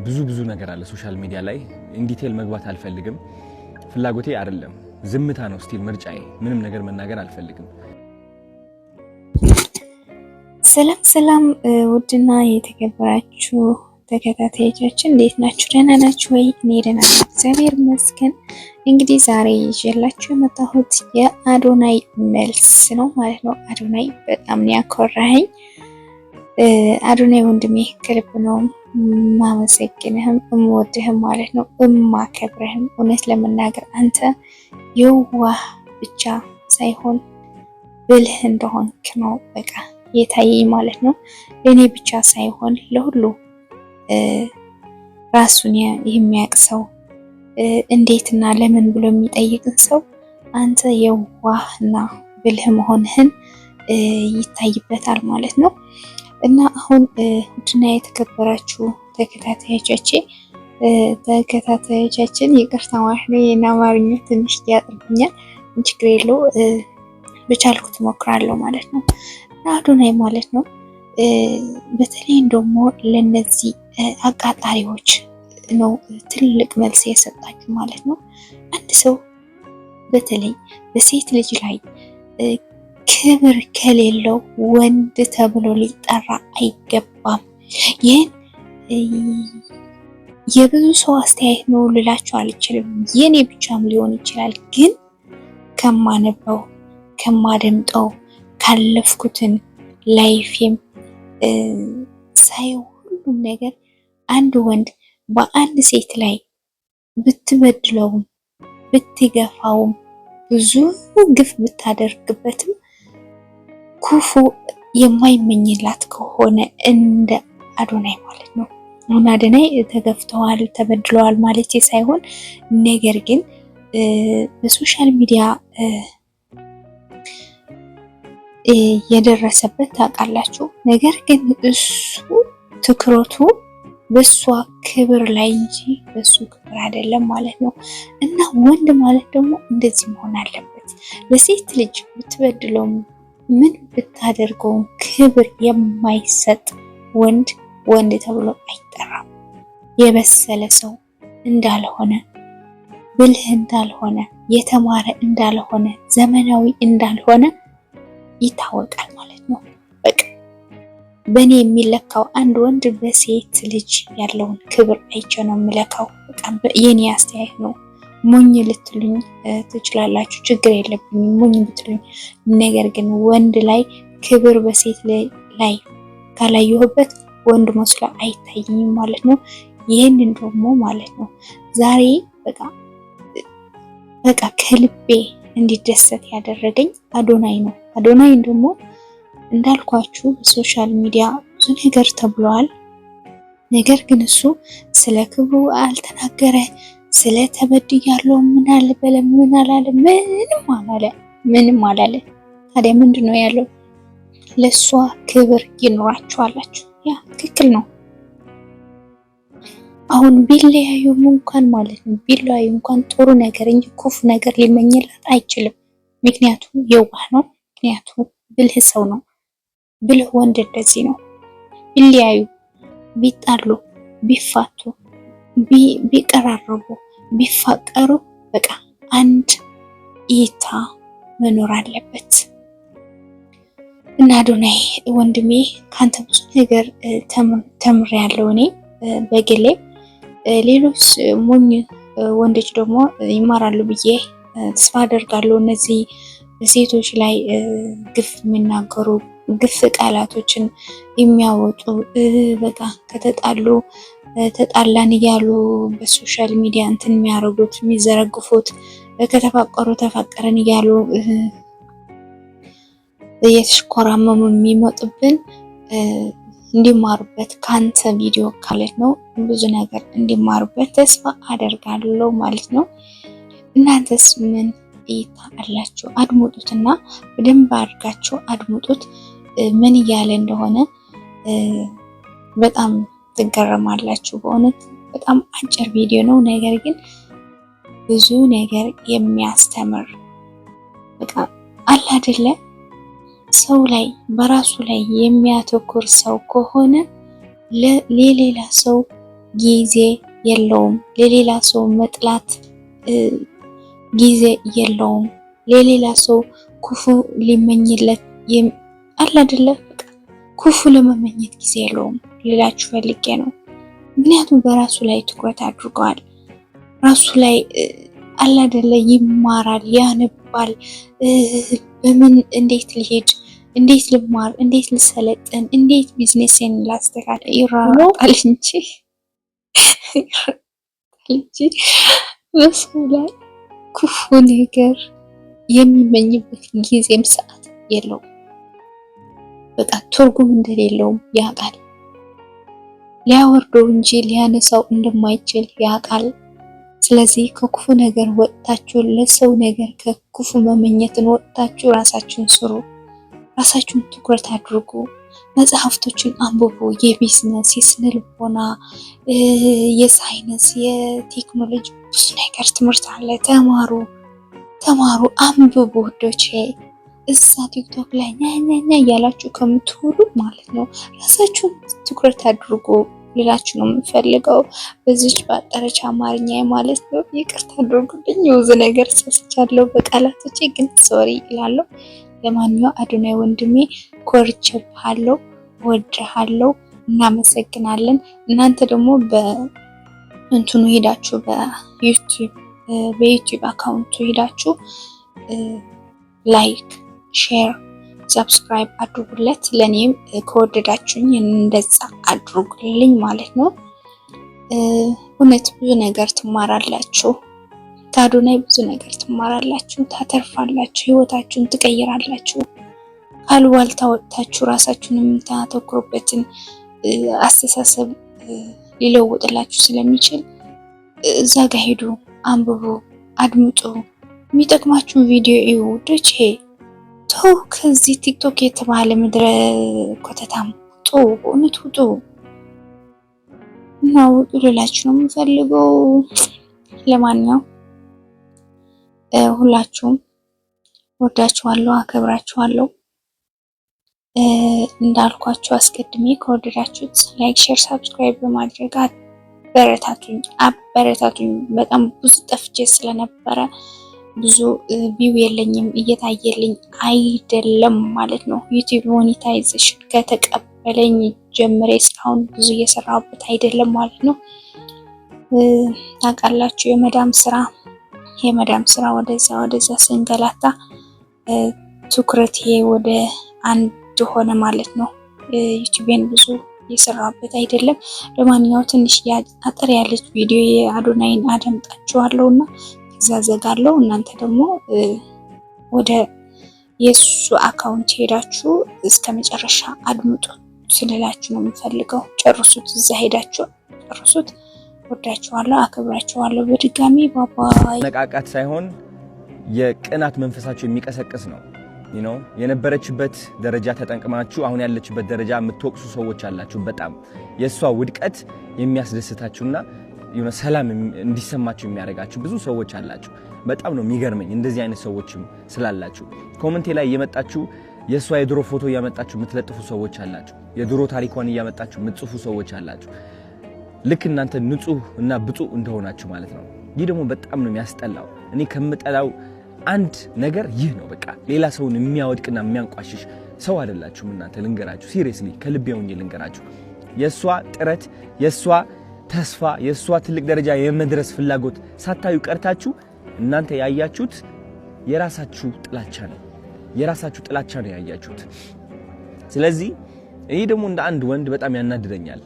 ብዙ ነገር አለ ሶሻል ሚዲያ ላይ ኢንዲቴል መግባት አልፈልግም ፍላጎቴ አይደለም ዝምታ ነው ስቲል ምርጫዬ ምንም ነገር መናገር አልፈልግም ሰላም ውድና የተከበራችሁ ተከታታዮቻችን እንዴት ናችሁ ደህና ናችሁ ወይ እኔ ደህና ነኝ እግዚአብሔር ይመስገን እንግዲህ ዛሬ ይዤላችሁ የመጣሁት የአዶናይ መልስ ነው ማለት ነው አዶናይ በጣም ያኮራኸኝ አዶናይ ወንድሜ ከልብ ነው ማመሰግንህም እምወድህም ማለት ነው እማከብርህም እውነት ለመናገር አንተ የዋህ ብቻ ሳይሆን ብልህ እንደሆንክ ነው በቃ የታየኝ ማለት ነው ለኔ ብቻ ሳይሆን ለሁሉ ራሱን የሚያውቅ ሰው እንዴትና ለምን ብሎ የሚጠይቅን ሰው አንተ የዋህና ብልህ መሆንህን ይታይበታል ማለት ነው እና አሁን ውድና የተከበራችሁ ተከታታዮቻችን ይቅርታ ማለት ነው የአማርኛ ትንሽ ያጥርብኛል ችግር የለው በቻልኩት ሞክራለሁ ማለት ነው አዶናይ ማለት ነው በተለይ ደግሞ ለነዚህ አቃጣሪዎች ነው ትልቅ መልስ የሰጣችሁ ማለት ነው አንድ ሰው በተለይ በሴት ልጅ ላይ ክብር ከሌለው ወንድ ተብሎ ሊጠራ አይገባም ይሄን የብዙ ሰው አስተያየት ነው ልላችሁ አልችልም የኔ ብቻም ሊሆን ይችላል ግን ከማነበው ከማደምጠው ካለፍኩትን ላይፌም ሳይው ሁሉም ነገር አንድ ወንድ በአንድ ሴት ላይ ብትበድለውም ብትገፋውም ብዙ ግፍ ብታደርግበትም ኩፉ የማይመኝላት ከሆነ እንደ አዶናይ ማለት ነው አዶናይ ተገፍተዋል ተበድለዋል ማለት ሳይሆን ነገር ግን በሶሻል ሚዲያ የደረሰበት ታውቃላችሁ ነገር ግን እሱ ትኩረቱ በሷ ክብር ላይ እንጂ በሱ ክብር አይደለም ማለት ነው እና ወንድ ማለት ደግሞ እንደዚህ መሆን አለበት ለሴት ልጅ ብትበድለው ምን ብታደርገው ክብር የማይሰጥ ወንድ ተብሎ አይጠራም የበሰለ ሰው እንዳልሆነ ብልህ እንዳልሆነ የተማረ እንዳልሆነ ዘመናዊ እንዳልሆነ ይታወቃል ማለት ነው በቃ በእኔ የሚለካው አንድ ወንድ በሴት ልጅ ያለውን ክብር አይቼ ነው የምለካው በቃ የኔ አስተያየት ነው ሞኝ ልትሉኝ ትችላላችሁ ችግር የለብኝም ሞኝ ብትሉኝ ነገር ግን ወንድ ላይ ክብር በሴት ላይ ካላየሁበት ወንድ መስሎ አይታየኝም ማለት ነው ይሄንን ደግሞ ማለት ነው ዛሬ በቃ ከልቤ እንዲደሰት ያደረገኝ አዶናይ ነው አዶናይ ደግሞ እንዳልኳችሁ በሶሻል ሚዲያ ብዙ ነገር ተብሏል ነገር ግን እሱ ስለ ክብሩ አልተናገረ ስለ ተበድያለሁ ምን አልበለ ምን አላለ ምንም አላለ ታዲያ ምንድነው ያለው ለሷ ክብር ይኖራችኋላችሁ ያ ትክክል ነው አሁን ቢለያዩም እንኳን ማለት ነው ቢለያዩ እንኳን ጥሩ ነገር እንጂ ክፉ ነገር ሊመኝላት አይችልም ምክንያቱም የዋህ ነው ምክንያቱም ብልህ ሰው ነው ብልህ ወንድ እንደዚህ ነው ቢለያዩ ቢጣሉ ቢፋቱ ቢቀራረቡ ቢፋቀሩ በቃ አንድ እይታ መኖር አለበት እና አዶናይ ወንድሜ ካንተ ብዙ ነገር ተምሬያለሁ እኔ በግሌ ሌሎች ሞኝ ወንዶች ደግሞ ይማራሉ ብዬ ተስፋ አደርጋለሁ እነዚህ በሴቶች ላይ ግፍ የሚናገሩ ግፍ ቃላቶችን የሚያወጡ በቃ ከተጣሉ ተጣላን እያሉ በሶሻል ሚዲያ እንትን የሚያደርጉት የሚዘረግፉት ከተፋቀሩ ተፋቀረን እያሉ እየተሽኮራመሙ የሚመጡብን እንዲማሩበት ካንተ ቪዲዮ ማለት ነው ብዙ ነገር እንዲማሩበት ተስፋ አደርጋለሁ ማለት ነው እናንተስ ምን እይታ አላችሁ አድምጡትና በደንብ አድርጋችሁ አድምጡት ምን እያለ እንደሆነ በጣም ትገረማላችሁ በእውነት በጣም አጭር ቪዲዮ ነው ነገር ግን ብዙ ነገር የሚያስተምር በቃ አለ አይደለ ሰው ላይ በራሱ ላይ የሚያተኩር ሰው ከሆነ ለሌላ ሰው ጊዜ የለውም። ለሌላ ሰው መጥላት ጊዜ የለውም። ለሌላ ሰው ክፉ ሊመኝለት አለ አይደለ? ክፉ ለመመኘት ጊዜ የለውም ሌላችሁ ፈልጌ ነው። ምክንያቱም በራሱ ላይ ትኩረት አድርገዋል። ራሱ ላይ አለ አይደለ? ይማራል፣ ያነባል። በምን እንዴት ልሄድ፣ እንዴት ልማር፣ እንዴት ልሰለጥን፣ እንዴት ቢዝነስን ላስተካክል ይራራል እንጂ በሰው ላይ ክፉ ነገር የሚመኝበት ጊዜም ሰዓት የለውም። በቃ ትርጉም እንደሌለውም ያውቃል። ሊያወርደው እንጂ ሊያነሳው እንደማይችል ያውቃል። ስለዚህ ከክፉ ነገር ወጥታችሁ ለሰው ነገር ከክፉ መመኘትን ወጥታችሁ ራሳችሁን ስሩ። ራሳችሁን ትኩረት አድርጉ። መጽሐፍቶችን አንብቡ። የቢዝነስ፣ የስነ ልቦና፣ የሳይንስ፣ የቴክኖሎጂ ብዙ ነገር ትምህርት አለ። ተማሩ፣ አንብቡ ውዶቼ። እዛ ቲክቶክ ላይ ኛኛኛ እያላችሁ ከምትውሉ ማለት ነው ራሳችሁን ትኩረት አድርጉ ልላችሁ ነው የምፈልገው። በዚች ባጠረች አማርኛ ማለት ነው። ይቅርታ አድርጉልኝ፣ ብዙ ነገር ሰስቻለሁ በቃላቶቼ፣ ግን ሶሪ እላለሁ። ለማንኛውም አዶናይ ወንድሜ ኮርቼብሃለሁ፣ ወድሃለሁ፣ እናመሰግናለን። እናንተ ደግሞ በእንትኑ ሄዳችሁ በዩቲዩብ አካውንቱ ሄዳችሁ ላይክ፣ ሼር፣ ሰብስክራይብ አድርጉለት። ለኔም ከወደዳችሁኝ እንደዛ አድርጉልኝ ማለት ነው። እውነት ብዙ ነገር ትማራላችሁ። ከአዶናይ ብዙ ነገር ትማራላችሁ፣ ታተርፋላችሁ፣ ህይወታችሁን ትቀይራላችሁ። አሉባልታ ወጥታችሁ ራሳችሁን የምታተኩሩበትን አስተሳሰብ ሊለውጥላችሁ ስለሚችል እዛ ጋር ሄዱ፣ አንብቡ፣ አድምጡ፣ የሚጠቅማችሁን ቪዲዮ እዩ። ውዶቼ ተው ከዚህ ቲክቶክ የተባለ ምድረ ኮተታም ውጡ፣ በእውነት ውጡ እና ውጡ ልላችሁ ነው የምፈልገው። ለማንኛውም ሁላችሁም ወዳችኋለሁ፣ አከብራችኋለሁ። እንዳልኳችሁ አስቀድሜ ከወደዳችሁት ላይክ፣ ሼር፣ ሰብስክራይብ በማድረግ አበረታቱኝ። በጣም ብዙ ጠፍቼ ስለነበረ ብዙ ቪው የለኝም፣ እየታየልኝ አይደለም ማለት ነው። ዩቲዩብ ሞኔታይዜሽን ከተቀበለኝ ጀምሬ እስካሁን ብዙ እየሰራሁበት አይደለም ማለት ነው። ታውቃላችሁ የመዳም ስራ ወደዛ ስንገላታ ትኩረቴ ወደ አንድ ሆነ ማለት ነው። ዩቲዩብን ብዙ እየሰራሁበት አይደለም። ለማንኛውም ትንሽ አጠር ያለች ቪዲዮ የአዶናይን አደምጣችኋለሁና ከዛ ዘጋለሁ። እናንተ ደግሞ ወደ የሱ አካውንት ሄዳችሁ እስከ መጨረሻ አድምጡ ስለላችሁ ነው የምፈልገው። ጨርሱት፣ እዛ ሄዳችሁ ጨርሱት። ወዳችኋለሁ፣ አከብራችኋለሁ። በድጋሚ ባባይ። ነቃቃት ሳይሆን የቅናት መንፈሳችሁ የሚቀሰቅስ ነው። የነበረችበት ደረጃ ተጠንቅማችሁ አሁን ያለችበት ደረጃ የምትወቅሱ ሰዎች አላችሁ። በጣም የእሷ ውድቀት የሚያስደስታችሁና ሰላም እንዲሰማችሁ የሚያደርጋችሁ ብዙ ሰዎች አላችሁ። በጣም ነው የሚገርመኝ እንደዚህ አይነት ሰዎችም ስላላችሁ። ኮሜንቴ ላይ እየመጣችሁ የእሷ የድሮ ፎቶ እያመጣችሁ የምትለጥፉ ሰዎች አላችሁ። የድሮ ታሪኳን እያመጣችሁ የምትጽፉ ሰዎች አላችሁ። ልክ እናንተ ንጹህ እና ብፁዕ እንደሆናችሁ ማለት ነው። ይህ ደግሞ በጣም ነው የሚያስጠላው። እኔ ከምጠላው አንድ ነገር ይህ ነው። በቃ ሌላ ሰውን የሚያወድቅና የሚያንቋሽሽ ሰው አይደላችሁም እናንተ። ልንገራችሁ፣ ሲሪየስሊ ከልቤ ሆኜ ልንገራችሁ። የእሷ ጥረት፣ የእሷ ተስፋ፣ የእሷ ትልቅ ደረጃ የመድረስ ፍላጎት ሳታዩ ቀርታችሁ እናንተ ያያችሁት የራሳችሁ ጥላቻ ነው። ያያችሁት። ስለዚህ እኔ ደግሞ እንደ አንድ ወንድ በጣም ያናድደኛል።